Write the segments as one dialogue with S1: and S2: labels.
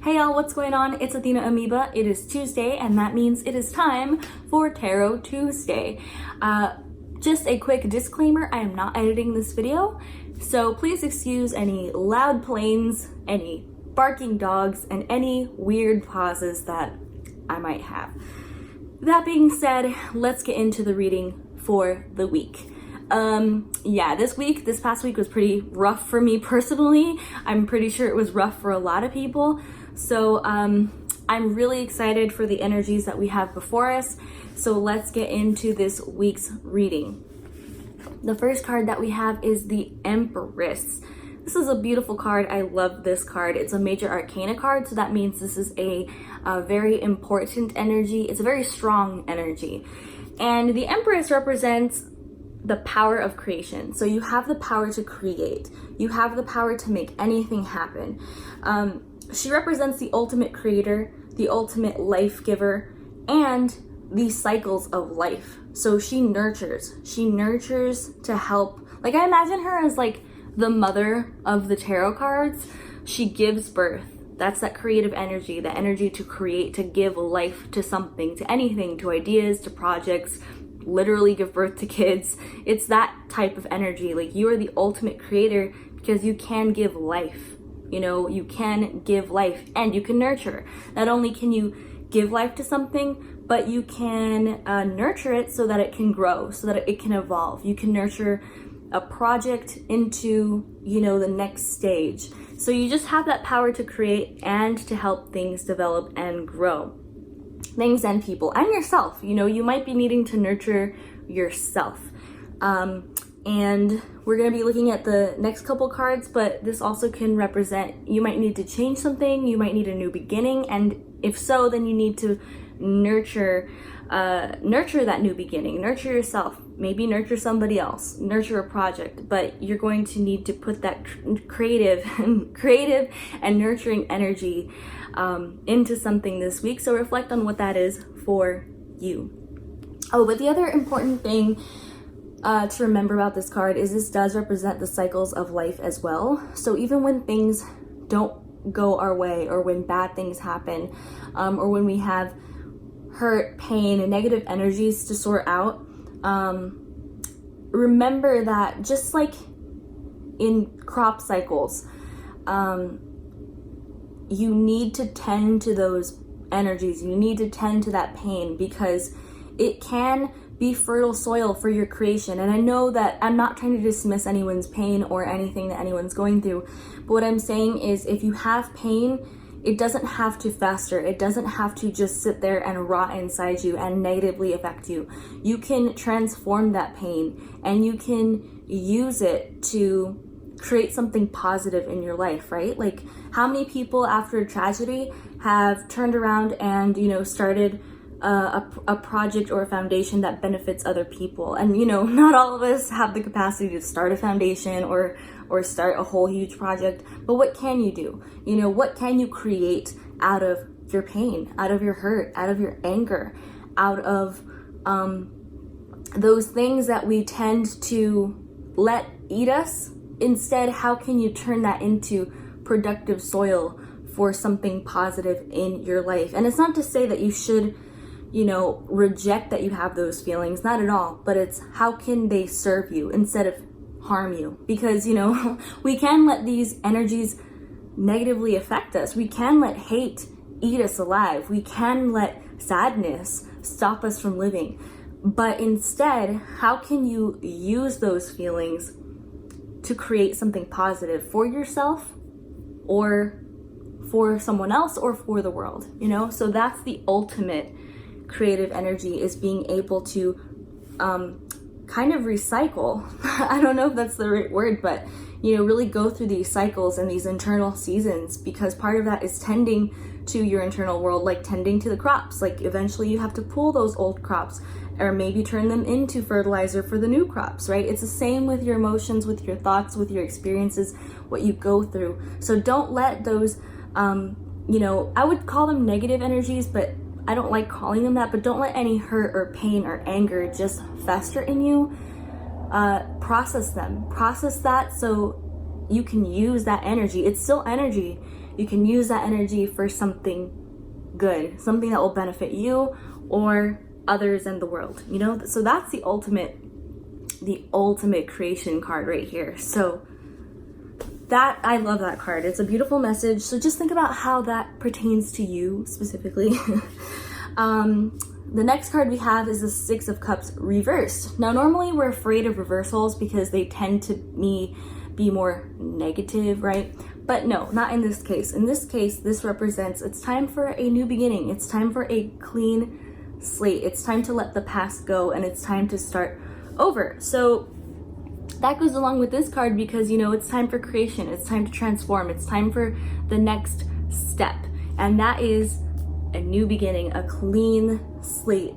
S1: Hey y'all, what's going on? It's Athena Amoeba. It is Tuesday, and that means it is time for Tarot Tuesday. Just a quick disclaimer, I am not editing this video, so please excuse any loud planes, any barking dogs, and any weird pauses that I might have. That being said, let's get into the reading for the week. This past week was pretty rough for me personally. I'm pretty sure it was rough for a lot of people. So I'm really excited for the energies that we have before us. So let's get into this week's reading. The first card that we have is the Empress. This is a beautiful card. I love this card. It's a major arcana card, so that means this is a very important energy. It's a very strong energy. And the Empress represents the power of creation. So you have the power to create. You have the power to make anything happen. She represents the ultimate creator, the ultimate life giver, and the cycles of life. So she nurtures to help. Like, I imagine her as like the mother of the tarot cards. She gives birth. That's that creative energy, the energy to create, to give life to something, to anything, to ideas, to projects, literally give birth to kids. It's that type of energy. Like, you are the ultimate creator because you can give life. You know, you can give life and you can nurture. Not only can you give life to something, but you can nurture it so that it can grow, so that it can evolve. You can nurture a project into, you know, the next stage. So you just have that power to create and to help things develop and grow. Things and people and yourself. You know, you might be needing to nurture yourself. And we're going to be looking at the next couple cards, but this also can represent you might need to change something, you might need a new beginning, and if so, then you need to nurture that new beginning, nurture yourself, maybe nurture somebody else, nurture a project, but you're going to need to put that creative and nurturing energy into something this week. So reflect on what that is for you. Oh, but the other important thing to remember about this card is this does represent the cycles of life as well. So even when things don't go our way, or when bad things happen, or when we have hurt, pain, and negative energies to sort out, remember that just like in crop cycles, you need to tend to those energies. You need to tend to that pain because it can be fertile soil for your creation. And I know that I'm not trying to dismiss anyone's pain or anything that anyone's going through, but what I'm saying is if you have pain, it doesn't have to fester. It doesn't have to just sit there and rot inside you and negatively affect you. You can transform that pain and you can use it to create something positive in your life, right? Like, how many people after a tragedy have turned around and, you know, started a project or a foundation that benefits other people? And, you know, not all of us have the capacity to start a foundation or start a whole huge project, but what can you do? You know, what can you create out of your pain, out of your hurt, out of your anger, out of those things that we tend to let eat us? Instead, how can you turn that into productive soil for something positive in your life? And it's not to say that you should, you know, reject that you have those feelings, not at all, but it's how can they serve you instead of harm you? Because, you know, we can let these energies negatively affect us. We can let hate eat us alive. We can let sadness stop us from living. But instead, how can you use those feelings to create something positive for yourself or for someone else or for the world, you know? So that's the ultimate creative energy, is being able to kind of recycle. I don't know if that's the right word, but, you know, really go through these cycles and these internal seasons, because part of that is tending to your internal world, like tending to the crops. Like, eventually you have to pull those old crops or maybe turn them into fertilizer for the new crops, right? It's the same with your emotions, with your thoughts, with your experiences, what you go through. So don't let those, you know, I would call them negative energies, but I don't like calling them that, but don't let any hurt or pain or anger just fester in you. Process them. Process that so you can use that energy. It's still energy. you can use that energy for something good, something that will benefit you or others in the world, you know? So that's the ultimate creation card right here. So that, I love that card. It's a beautiful message. So just think about how that pertains to you specifically. The next card we have is the Six of Cups reversed. Now, normally we're afraid of reversals because they tend to be more negative, right? But no, not in this case. In this case, this represents it's time for a new beginning. It's time for a clean slate. It's time to let the past go, and it's time to start over. So that goes along with this card because, you know, it's time for creation. It's time to transform. It's time for the next step. And that is a new beginning, a clean slate,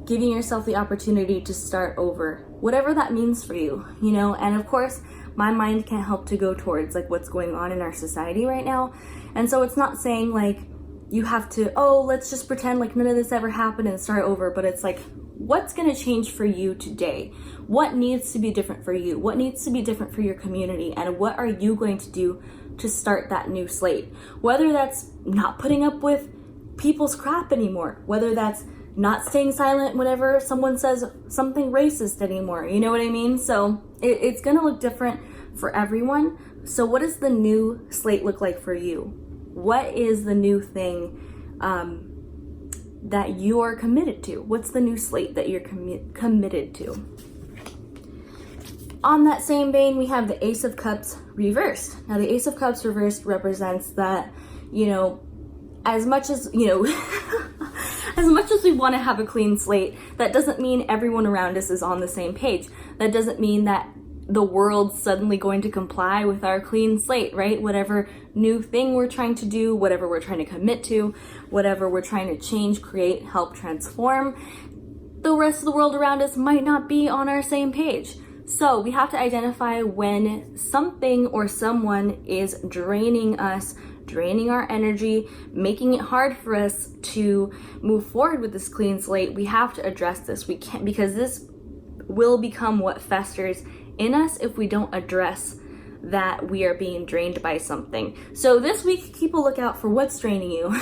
S1: giving yourself the opportunity to start over, whatever that means for you, you know. And of course, my mind can't help to go towards like what's going on in our society right now. And so it's not saying like you have to, oh, let's just pretend like none of this ever happened and start over. But it's like, what's going to change for you today? What needs to be different for you? What needs to be different for your community? And what are you going to do to start that new slate? Whether that's not putting up with people's crap anymore, whether that's not staying silent whenever someone says something racist anymore, you know what I mean? So it's gonna look different for everyone. So what does the new slate look like for you? What is the new thing that you're committed to? What's the new slate that you're committed to? On that same vein, we have the Ace of Cups reversed. Now the Ace of Cups reversed represents that, you know, as much as, you know, as much as we want to have a clean slate, that doesn't mean everyone around us is on the same page. That doesn't mean that the world's suddenly going to comply with our clean slate, right? Whatever new thing we're trying to do, whatever we're trying to commit to, whatever we're trying to change, create, help transform, the rest of the world around us might not be on our same page. So we have to identify when something or someone is draining us, draining our energy, making it hard for us to move forward with this clean slate. We have to address this. We can't, because this will become what festers in us if we don't address that we are being drained by something. So this week, keep a lookout for what's draining you.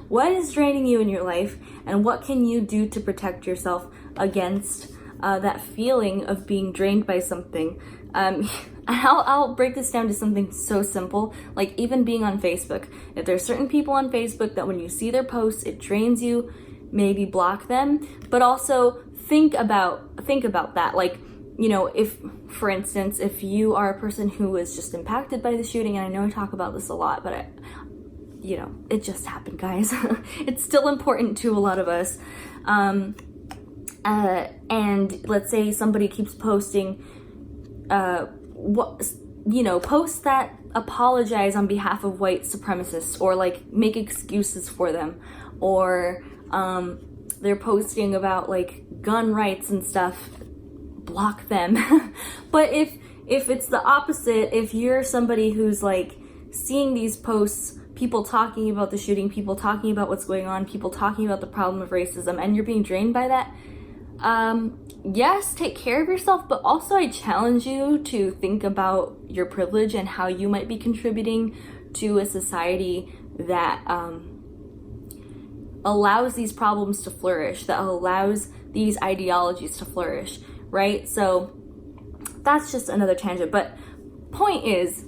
S1: What is draining you in your life, and what can you do to protect yourself against that feeling of being drained by something. I'll break this down to something so simple, like even being on Facebook. If there's certain people on Facebook that when you see their posts, it drains you, maybe block them, but also think about that. Like, you know, if, for instance, if you are a person who was just impacted by the shooting, and I know I talk about this a lot, but you know, it just happened, guys. It's still important to a lot of us. And let's say somebody keeps posting, posts that apologize on behalf of white supremacists, or like make excuses for them, or they're posting about like gun rights and stuff, block them. But if it's the opposite, if you're somebody who's like seeing these posts, people talking about the shooting, people talking about what's going on, people talking about the problem of racism, and you're being drained by that, yes, take care of yourself, but also I challenge you to think about your privilege and how you might be contributing to a society that allows these problems to flourish, that allows these ideologies to flourish, right? So that's just another tangent, but point is,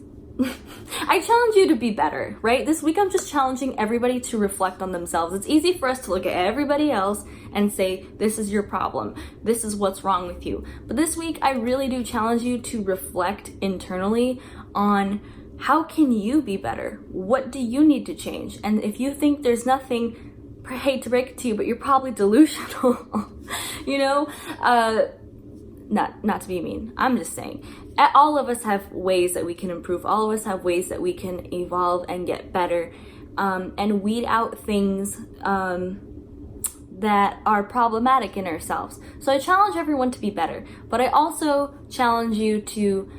S1: I challenge you to be better, right? This week I'm just challenging everybody to reflect on themselves. It's easy for us to look at everybody else and say, this is your problem, this is what's wrong with you. But this week I really do challenge you to reflect internally on how can you be better? What do you need to change? And if you think there's nothing, I hate to break it to you, but you're probably delusional. You know, not to be mean, I'm just saying, all of us have ways that we can improve. All of us have ways that we can evolve and get better, and weed out things that are problematic in ourselves. So I challenge everyone to be better, but I also challenge you to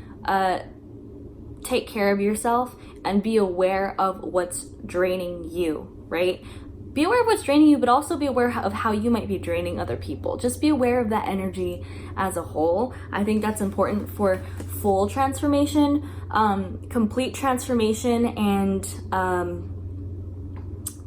S1: take care of yourself and be aware of what's draining you, right? be aware of what's draining you, but also be aware of how you might be draining other people. Just be aware of that energy as a whole. I think that's important for full transformation, complete transformation, and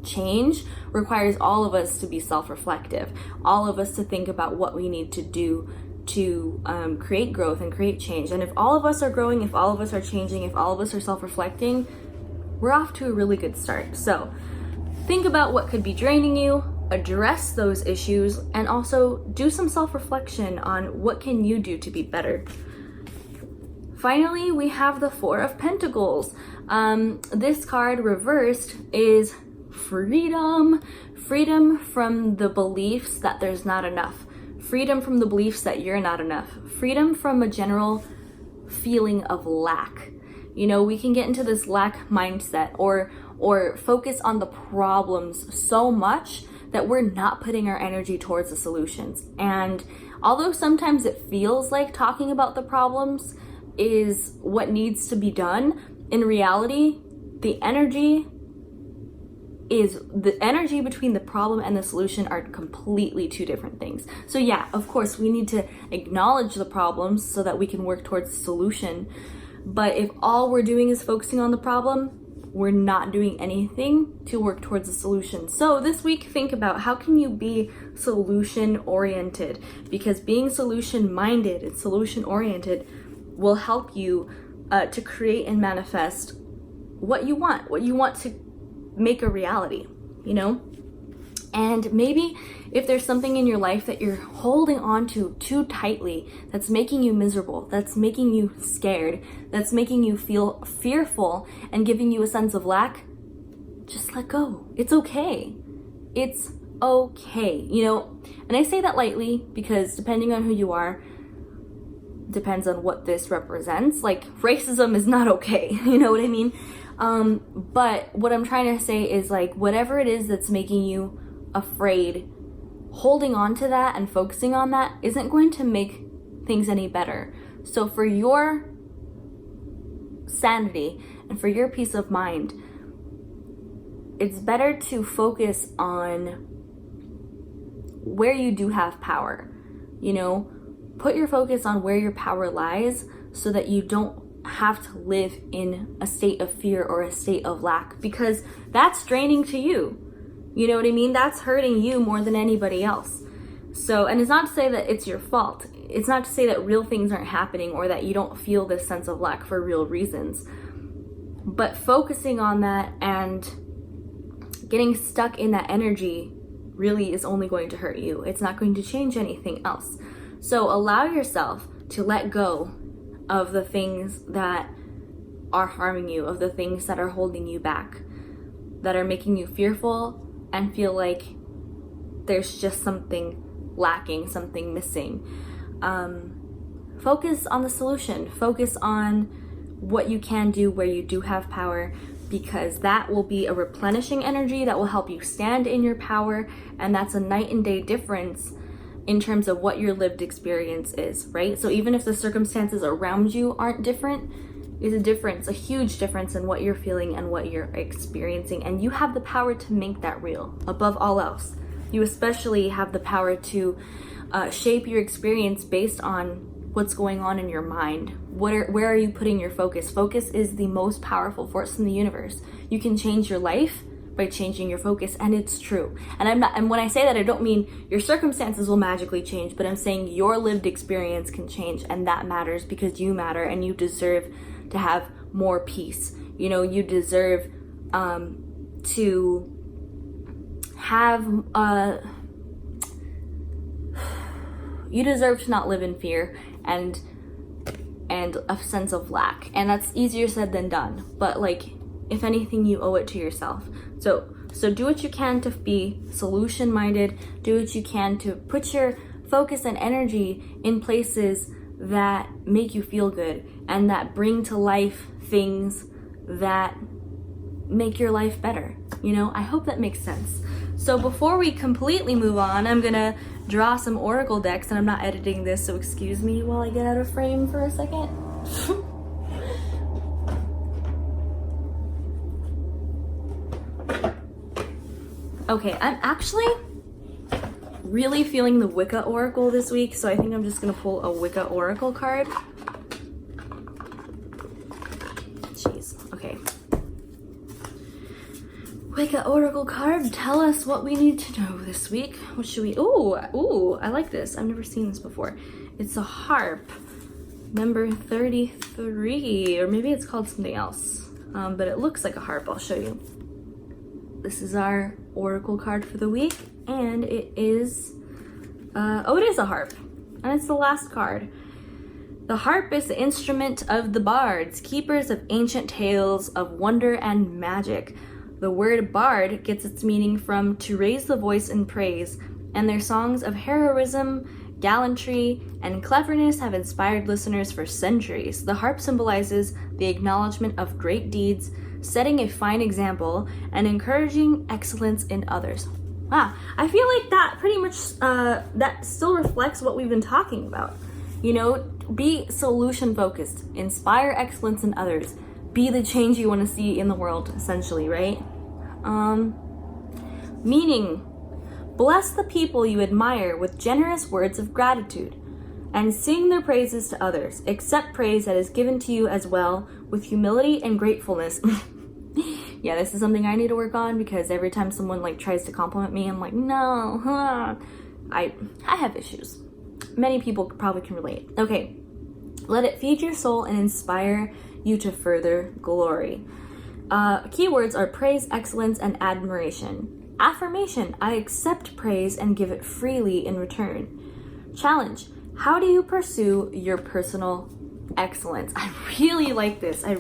S1: change requires all of us to be self-reflective, all of us to think about what we need to do to create growth and create change. And if all of us are growing, if all of us are changing, if all of us are self-reflecting, we're off to a really good start. So think about what could be draining you, address those issues, and also do some self-reflection on what can you do to be better. Finally, we have the Four of Pentacles. This card reversed is freedom. Freedom from the beliefs that there's not enough. Freedom from the beliefs that you're not enough. Freedom from a general feeling of lack. You know, we can get into this lack mindset or focus on the problems so much that we're not putting our energy towards the solutions. And although sometimes it feels like talking about the problems is what needs to be done, in reality, the energy between the problem and the solution are completely two different things. So yeah, of course, we need to acknowledge the problems so that we can work towards the solution. But if all we're doing is focusing on the problem, we're not doing anything to work towards a solution. So this week, think about how can you be solution oriented, because being solution minded and solution oriented will help you to create and manifest what you want to make a reality, you know? And maybe if there's something in your life that you're holding on to too tightly, that's making you miserable, that's making you scared, that's making you feel fearful and giving you a sense of lack, just let go. It's okay. It's okay, you know? And I say that lightly because depending on who you are, depends on what this represents. Like, racism is not okay, you know what I mean? But what I'm trying to say is, like, whatever it is that's making you afraid, holding on to that and focusing on that isn't going to make things any better. So for your sanity and for your peace of mind, it's better to focus on where you do have power, you know? Put your focus on where your power lies so that you don't have to live in a state of fear or a state of lack, because that's draining to you. You know what I mean? That's hurting you more than anybody else. So, and it's not to say that it's your fault. It's not to say that real things aren't happening or that you don't feel this sense of lack for real reasons. But focusing on that and getting stuck in that energy really is only going to hurt you. It's not going to change anything else. So allow yourself to let go of the things that are harming you, of the things that are holding you back, that are making you fearful and feel like there's just something lacking, something missing. Focus on the solution. Focus on what you can do where you do have power, because that will be a replenishing energy that will help you stand in your power, and that's a night and day difference in terms of what your lived experience is, right? So even if the circumstances around you aren't different, is a difference, a huge difference in what you're feeling and what you're experiencing. And you have the power to make that real above all else. You especially have the power to shape your experience based on what's going on in your mind. Where are you putting your focus? Focus is the most powerful force in the universe. You can change your life by changing your focus, and it's true. And when I say that, I don't mean your circumstances will magically change, but I'm saying your lived experience can change, and that matters because you matter and you deserve to have more peace. You know, you deserve to have you deserve to not live in fear and a sense of lack. And that's easier said than done, but like, if anything, you owe it to yourself. So do what you can to be solution minded. Do what you can to put your focus and energy in places that make you feel good and that bring to life things that make your life better. You know, I hope that makes sense. So before we completely move on, I'm gonna draw some oracle decks, and I'm not editing this, so excuse me while I get out of frame for a second. Okay, I'm actually really feeling the Wicca Oracle this week, so I think I'm just gonna pull a Wicca Oracle card. Jeez, okay. Wicca Oracle card, tell us what we need to know this week. What should we, ooh, I like this. I've never seen this before. It's a harp, number 33, or maybe it's called something else, but it looks like a harp. I'll show you. This is our Oracle card for the week, and it is, it is a harp, and it's the last card. The harp is the instrument of the bards, keepers of ancient tales of wonder and magic. The word bard gets its meaning from to raise the voice in praise, and their songs of heroism, gallantry, and cleverness have inspired listeners for centuries. The harp symbolizes the acknowledgement of great deeds, setting a fine example, and encouraging excellence in others. I feel like that pretty much, that still reflects what we've been talking about. You know, be solution focused, inspire excellence in others, be the change you want to see in the world, essentially, right? Meaning, bless the people you admire with generous words of gratitude, and sing their praises to others. Accept praise that is given to you as well, with humility and gratefulness. Yeah, this is something I need to work on, because every time someone like tries to compliment me, I'm like, no, I have issues. Many people probably can relate. Okay, let it feed your soul and inspire you to further glory. Keywords are praise, excellence, and admiration. Affirmation, I accept praise and give it freely in return. Challenge, how do you pursue your personal excellence? I really like this. I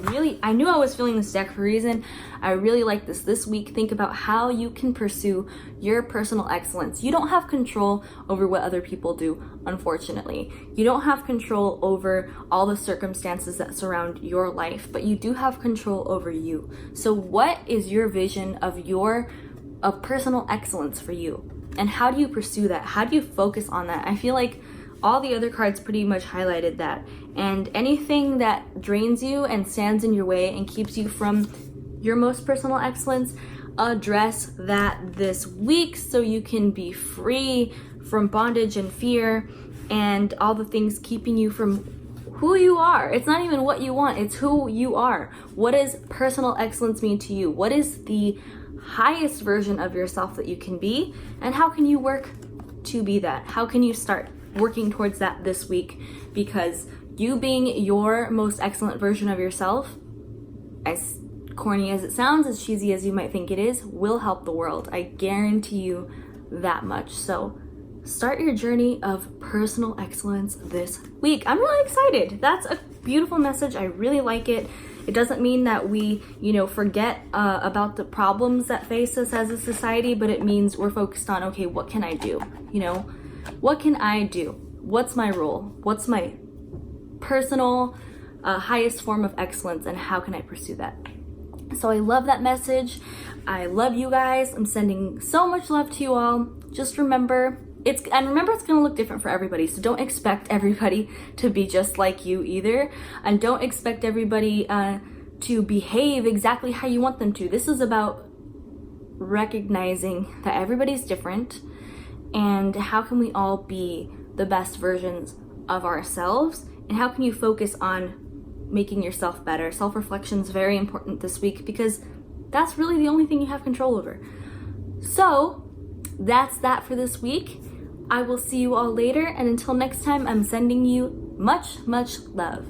S1: knew I was feeling this deck for a reason. I really like this week. Think about how you can pursue your personal excellence. You don't have control over what other people do, unfortunately. You don't have control over all the circumstances that surround your life, but you do have control over you. So what is your vision of personal excellence for you? And how do you pursue that? How do you focus on that? I feel like all the other cards pretty much highlighted that. And anything that drains you and stands in your way and keeps you from your most personal excellence, address that this week so you can be free from bondage and fear and all the things keeping you from who you are. It's not even what you want, it's who you are. What does personal excellence mean to you? What is the highest version of yourself that you can be? And how can you work to be that? How can you start working towards that this week? Because you being your most excellent version of yourself, as corny as it sounds, as cheesy as you might think it is, will help the world. I guarantee you that much. So start your journey of personal excellence this week. I'm really excited. That's a beautiful message. I really like it. It doesn't mean that we, forget about the problems that face us as a society, but it means we're focused on, okay, what can I do? What can I do? What's my role? What's my personal highest form of excellence, and how can I pursue that? So I love that message. I love you guys. I'm sending so much love to you all. Just remember, it's going to look different for everybody. So don't expect everybody to be just like you either. And don't expect everybody to behave exactly how you want them to. This is about recognizing that everybody's different, and how can we all be the best versions of ourselves, and how can you focus on making yourself better. Self-reflection is very important this week, because that's really the only thing you have control over. So that's that for this week. I will see you all later, and until next time, I'm sending you much, much love.